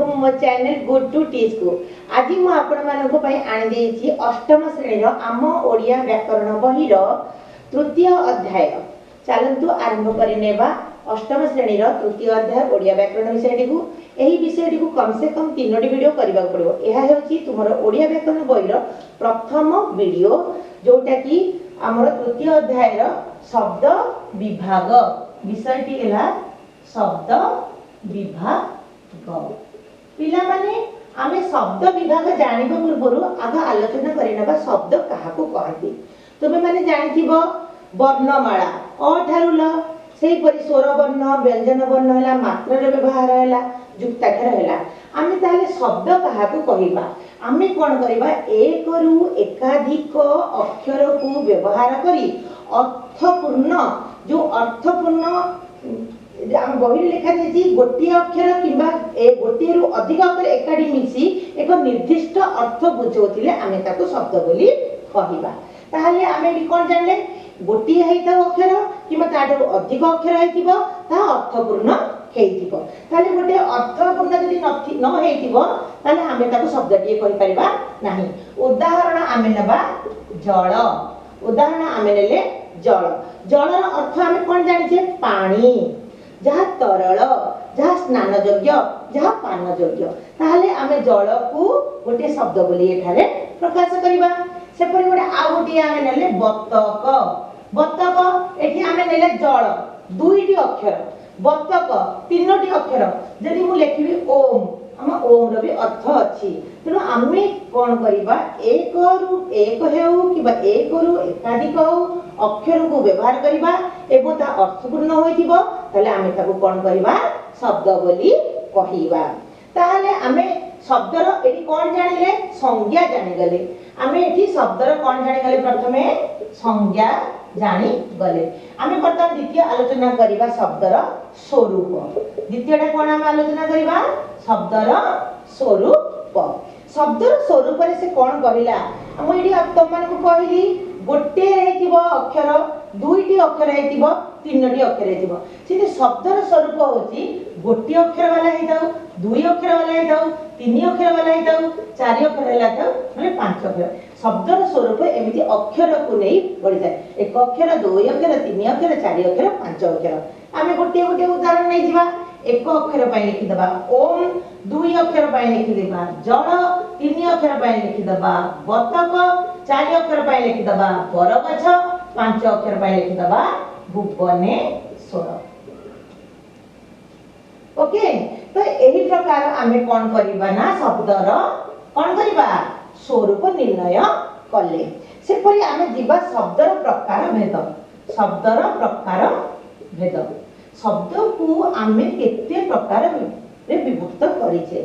को मो channel good to teach को आज मु आपण मानको पई आनि देछि अष्टम श्रेणी रो आम ओडिया व्याकरण बही रो तृतीय अध्याय। चलंतु आरंभ करि नेबा अष्टम श्रेणी रो तृतीय अध्याय ओडिया व्याकरण विषयटी को। एही विषयटी को कम से कम 3टी वीडियो करबा पड़िबो। एहा हेउछि तुमरो ओडिया व्याकरण बही रो प्रथम वीडियो जोटा कि हमर तृतीय अध्याय रो शब्द विभाग विषयटी एला शब्द विभाग। पिला माने आमे शब्द विभाग जानिबो पूर्वरु आग आलोचना करिनबा शब्द काहाकू कहती। तुमे माने जानिथिबो वर्णमाला अ ठारु ल सेही परि स्वर वर्ण व्यंजन वर्ण हला मात्रार व्यवहार हला युक्ताक्षर हला। आमे ताले शब्द काहाकू कहिबा आमे कोन करिबा एक रु एकाधिक अक्षर को व्यवहार करी अर्थपूर्ण जो अर्थपूर्ण हम बही लिखा जाइछि गोटी अक्षर किबा ए गोटी रु अधिक अक्षर एकाडी मिसी एक निर्दिष्ट अर्थ बुझौथिले आमे ताको शब्द बोली कहिबा। ताहाले आमे बि कोन जानले गोटी हेइता अक्षर किबा ताडू अधिक अक्षर हेइतिबो ता अर्थपूर्ण हेइतिबो। ताहाले गोटे अर्थपूर्ण जदि न हेइतिबो ताहाले आमे ताको शब्द टिए कहि परिबा नाही। उदाहरण आमे नबा जल। उदाहरण आमे नेले जल। जलर अर्थ आमे कोन जानिछे पानी जहा तरल जहा स्नान योग्य जहा पान योग्य। ताहाले आमे जल को गोटे शब्द बोली एठारे प्रकाश करिबा। से परि गोटे आ गोटे आमे नेले बतक। बतक एठी आमे नेले जल दुईटी अक्षर बतक तीनोटी अक्षर जदि मु लेखिबी ओम हम ओम रो भी अर्थ अछि। तेनो आमे कोन करिबा एक रु एक हेउ किबा एक रु एकाधिक अक्षर को व्यवहार करिबा एबो ता अर्थपूर्ण होइतिबो ताले आमे ताको कोन करिबा शब्द बोली कहिबा। ताहाले आमे शब्दर एठी कोन जानिले संज्ञा जानि गले। आमे एठी शब्दर कोन जानि गले प्रथमे संज्ञा जानि गले। आमे प्रथम द्वितीय आलोचना करिबा शब्दर स्वरूप। द्वितीयटा कोन आमे आलोचना करिबा शब्दर स्वरूप। शब्दर स्वरूप रे से कोन कहिला हम एठी तमन को कहिली गोटे हेतिबो अक्षर दुईटी अक्षर हेतिबो तीनटी अक्षर हेतिबो। से शब्दर स्वरूप होची गोटे अक्षर वाला हेताउ दुई अक्षर वाला हेताउ तीन अक्षर वाला हेताउ चार अक्षर वाला हेताउ माने पांच अक्षर। शब्दर स्वरूप एमिति अक्षर को नै बढ़ि जाय। एक अक्षर दुई अक्षर तीन अक्षर चार अक्षर पांच अक्षर। आमे गोटे गोटे उदाहरण नै जिबा। एक अक्षर पय लिखि दबा ओम दुई अक्षर पय लिखि देबा जल तीन अक्षर पय लिखि दबा बतक चार अक्षर पय लिखि दबा बरगछ पांच अक्षर पय लिखि दबा भुवनेश्वर। ओके तो एही प्रकार आमे कोन करिबा ना शब्दर कोन करिबा स्वरूप निर्णय कले। से परि आमे जिबा शब्दर प्रकार भेद। शब्दर प्रकार भेद शब्द को आमे केते प्रकार रे विभक्त करिछे।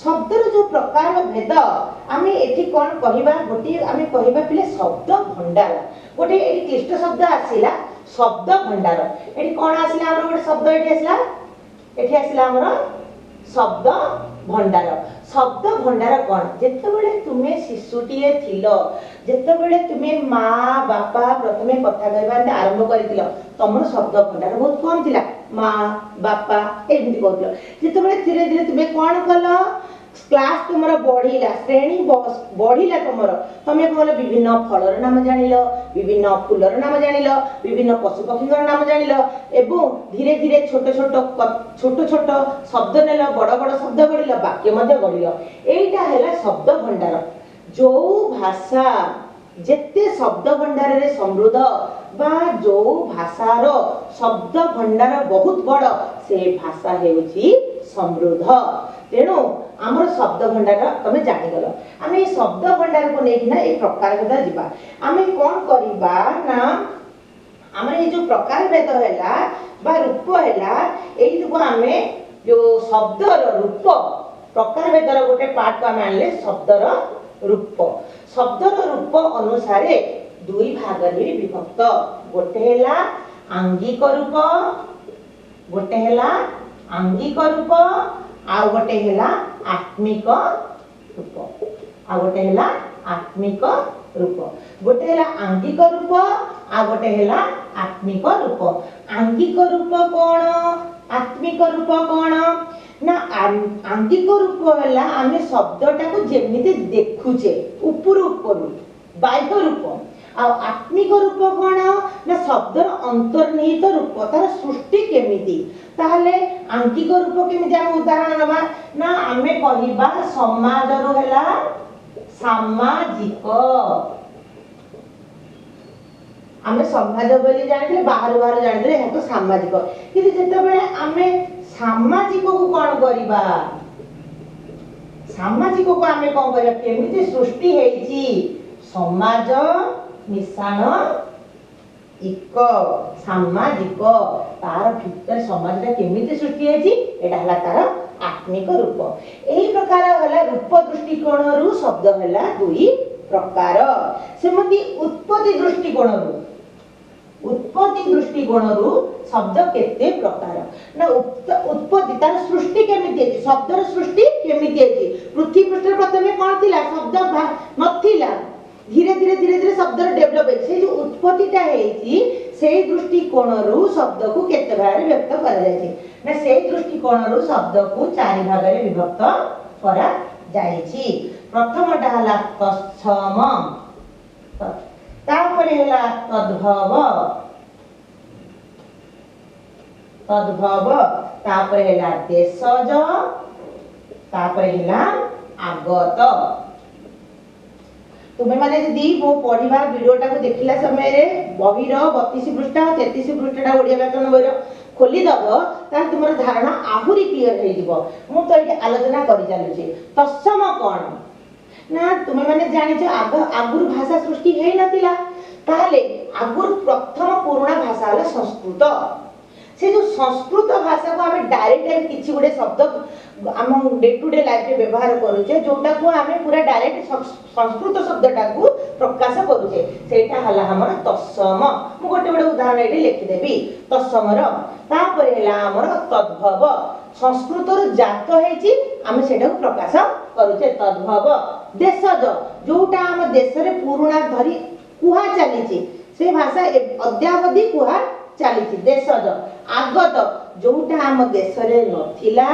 शब्दर जो प्रकार भेद आमे एठी कोन कहिबा गोटी आमे कहिबा पिले शब्द भंडार। गोटे एठी क्लिष्ट शब्द आसीला शब्द भंडार। एठी कोन आसीला हमर गोटे शब्द एठी आसीला एठी आसीला हमर शब्द भंडार। शब्द भंडार कोन जेते बेले तुमे शिशुटिए थिलो जेते बेले तुमे मां बापा प्रथमे कथा कहबा आरंभ करितिलो तमर शब्द भंडार बहुत कम थिला मां बापा एमिति कहतिलो। जेते बेले धीरे धीरे तुमे कोन कलो क्लास तुमरो बढ़िला श्रेणी बढ़िला तुमरो तमे कहलो विभिन्न फलर नाम जानिलो विभिन्न फूलर नाम जानिलो विभिन्न पशु पक्षीर नाम जानिलो एवं धीरे धीरे छोट छोट शब्द नेलो बड़ बड़ शब्द गढिलो वाक्य मध्ये गढिलो। एइटा हैला शब्द भंडार। जो भाषा जेते शब्द भंडार रे समृद्ध बा जो भाषार शब्द भंडार बहुत बड़ से भाषा हेउची समृद्ध। तेणु आमर शब्द भंडार तमे जानि गलो। आमे शब्द भंडार को नेकिना ए प्रकार भेद जिबा। आमे कोन करिबा ना हमर ए जो प्रकार भेद हैला बा रूप हैला एई को आमे जो शब्दर रूप प्रकार भेदर गोटे पार्ट को आमे आनले शब्दर रूप। शब्दर रूप अनुसारे दुई भाग रे विभक्त। गोटे हैला आंगिक रूप गोटे हैला आंगिक रूप आ गोटे हैला आत्मिक रूप आ गोटे हैला आत्मिक रूप। गोटे हैला आंगिक रूप आ गोटे हैला आत्मिक रूप। आंगिक रूप कोन आत्मिक रूप कोन ना आंगिक रूप है आम शब्दटा को जेमिति देखुचे ऊपर ऊपर बाह्य रूप आत्मिक रूप कौन ना शब्दर अंतर्निहित रूप तार सृष्टि केमिति ताहले आंगिक रूप केमिति हम उदाहरण नबा ना आमे कहिबा समाज रो हैला सामाजिक आमे समाज बोली जानले बाहर बाहर जानले है तो सामाजिक किंतु जते बेले आमे सामाजिक को कोन करिबा सामाजिक को आमे कोन करिया केमिति सृष्टि हेची समाज मिश्रण एक सामाजिक तार भीतर समाजटा केमिति सृष्टि हेची एटा हला तार आत्मिक रूप एही प्रकार हला रूप दृष्टिकोण रु शब्द हला दुई प्रकार सेमति उत्पत्ति दृष्टिकोण रु शब्द केते प्रकार ना उत्पत्ति तार सृष्टि केमिति हेची शब्दर सृष्टि केमिति हेची पृथ्वी पृष्ठ प्रथमे कोन थिला शब्द नथिला धीरे धीरे शब्द डेवलप है जो उत्पत्तिटा हेची सेही दृष्टिकोण रु शब्द को केते भाग व्यक्त करा जायछि ना सेही दृष्टिकोण रु शब्द को चारि भाग रे विभक्त करा जायछि प्रथमटा हला तत्सम तापरे हला तद्भव तापरे हला देशज तापरे हला आगत तुम्हें माने यदि मो पढ़िबार वीडियोटा को देखिला समय रे बहिर 32 पृष्ठ 33 पृष्ठटा ओडिया व्याकरण बहिर खोली दबो तार तुमर धारणा आहुरी क्लियर हे जिवो मु तो एठी आलोचना करि चालु छी तत्सम कोन ना तुम्हें माने जानि छ आगुर भाषा सृष्टि हे नथिला ताले आगुर प्रथम पुराना भाषा हला संस्कृत से जो संस्कृत भाषा को हमें डायरेक्ट किछि गुडे शब्द हम डे टू डे लाइफ रे व्यवहार करूचे जोटा को हमें पूरा डायरेक्ट संस्कृत शब्दटा को प्रकाश करूचे सेटा हला हमर तत्सम मु गोटे गोटे उदाहरण एठी लिखि देबी तत्समर तापर हला हमर तद्भव संस्कृत रो जात हेची हम सेटा को प्रकाश करूचे तद्भव देशज जोटा हम देश रे पुराना धरी कुहा चलीची से भाषा अद्यावधि कुहा चलीची देशज आगत जोटा हम देश रे नथिला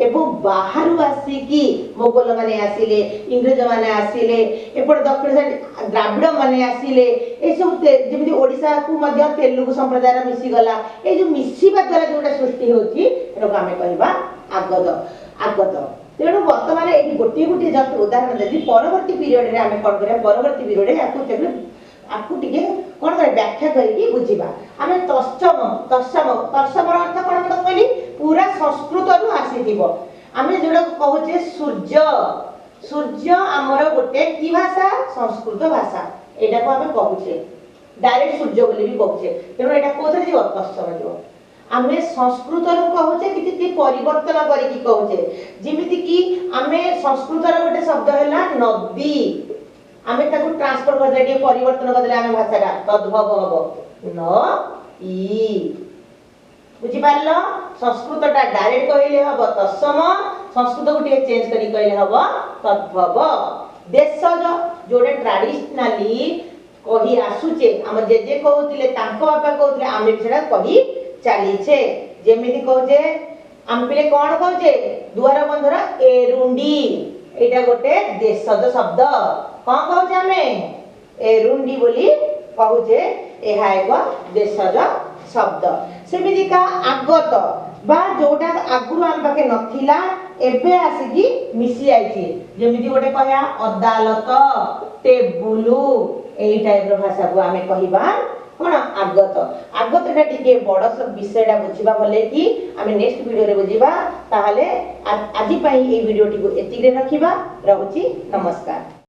एवं बाहर आसिकी मोगल माने आसिले इंग्रेज माने आसिले एपड़ दक्षिण साइड द्राविड़ माने आसिले ए सब जेमिति ओडिसा को मध्य तेलुगु संप्रदाय मिसी गला ए जो मिसीबा द्वारा जोटा सृष्टि होची एटा को हमें कहबा आगत तेणु वर्तमान एठी गोटे जस्ट उदाहरण देली परवर्ती पीरियड रे हमें कोन करे परवर्ती पीरियड रे आपको टिके कोन करे व्याख्या करिकी बुझिबा हमें तत्सम अर्थ कोन मत कहली पूरा संस्कृत रु आसीथिबो हमें जोडा कहूचे सूर्य हमर गोटे की भाषा संस्कृत भाषा एटा को हमें कहूचे डायरेक्ट सूर्य बोली भी कहूचे तेणु एटा कोथरे जीव तत्सम जीव हमें संस्कृत रु कहूचे कि परिवर्तन करिकी कहूचे जेमिति कि हमें संस्कृत रो गोटे शब्द हैला नदी हमें ताको ट्रांसफर कर दे परिवर्तन कर दे हमें भाषाटा तद्भव हबो न ई बुझी पारलो संस्कृतटा डायरेक्ट कहले हबो तत्सम संस्कृत को टिके चेंज करी कहले हबो तद्भव देशज जोडे ट्रेडिशनली कही आसुचे हम जे कहउतिले तांको बापा कहउतिले आमे सेडा कही चालीछे जेमिति कहजे हम पिले कोन कहजे दुआर बंधर एरुंडी एटा गोटे देशज शब्द कोन कहजे हमें एरुंडी बोली कहजे एहा एगो देशज शब्द सेमितिका आगत बा जोटा आगुरु हम पाके नथिला एबे आसीकी मिसी आइछि जेमिति गोटे कहया अदालत टेबुलु एई टाइप रो भाषा को हमें कहिबा कोन आगतटा टिके बड़ सब विषयटा बुझिबा भले कि आमे नेक्स्ट वीडियो रे बुझिबा ताहाले आजि पई ए वीडियो टिको एतिरे रखिबा रहउची नमस्कार।